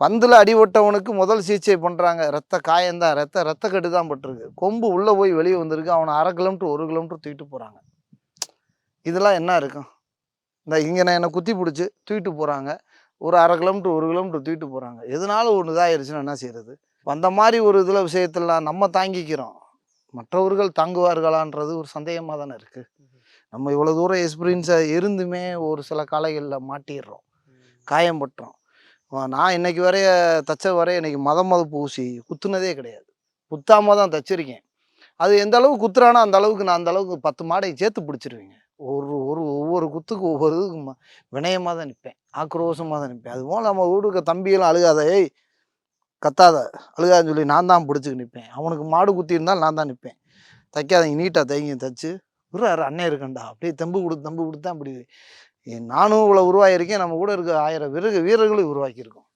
பந்தில் அடிபட்டவனுக்கு முதல் சிகிச்சை பண்ணுறாங்க. ரத்த காயந்தான், ரத்த கட்டு தான் பட்டிருக்கு. கொம்பு உள்ளே போய் வெளியே வந்திருக்கு. அவனை 1/2 கிலோமீட்டர் 1 கிலோமீட்டர் தூக்கிட்டு போகிறாங்க. இதெல்லாம் என்ன இருக்கும்? இந்த இங்கே என்னை குத்தி பிடிச்சி தூக்கிட்டு போகிறாங்க. ஒரு 1/2 கிலோமீட்டர் 1 கிலோமீட்டர் தூக்கிட்டு போகிறாங்க. எதனால ஒன்று இதாகிடுச்சுன்னா என்ன செய்கிறது? அந்த மாதிரி ஒரு இதில் விஷயத்தெல்லாம் நம்ம தாங்கிக்கிறோம். மற்றவர்கள் தாங்குவார்களான்றது ஒரு சந்தேகமாக தானே இருக்குது. நம்ம இவ்வளோ தூரம் எக்ஸ்பீரியன்ஸாக இருந்துமே ஒரு சில காலைகளில் மாட்டிடுறோம், காயம்பட்டுறோம். நான் இன்னைக்கு வரைய தச்ச வரைய இன்னைக்கு மதப்பு ஊசி குத்துனதே கிடையாது. குத்தாம தான் தச்சிருக்கேன். அது எந்த அளவுக்கு குத்துறானோ அந்த அளவுக்கு நான் அந்த அளவுக்கு 10 மாடையை சேர்த்து பிடிச்சிருவேங்க. ஒவ்வொரு குத்துக்கு ஒவ்வொரு இதுக்கு வினயமாக தான் நிற்பேன், ஆக்ரோஷமாக தான் நிற்பேன். அதுபோல் நம்ம வீட்டுக்கு தம்பியெல்லாம் அழுகாத, ஏய் கத்தாத, அழுகாதுன்னு சொல்லி நான் தான் பிடிச்சிக்கு நிற்பேன். அவனுக்கு மாடு குத்தி இருந்தாலும் நான் தான் நிற்பேன். தைக்காதீங்க, நீட்டாக தைங்க, தச்சு விட்றாரு அண்ணன் இருக்கண்டா, அப்படியே தெம்பு கொடுத்து தான் அப்படி நானும் இவ்வளோ உருவாகியிருக்கேன். நம்ம கூட இருக்க 1000 வீரர்களும் உருவாக்கியிருக்கோம்.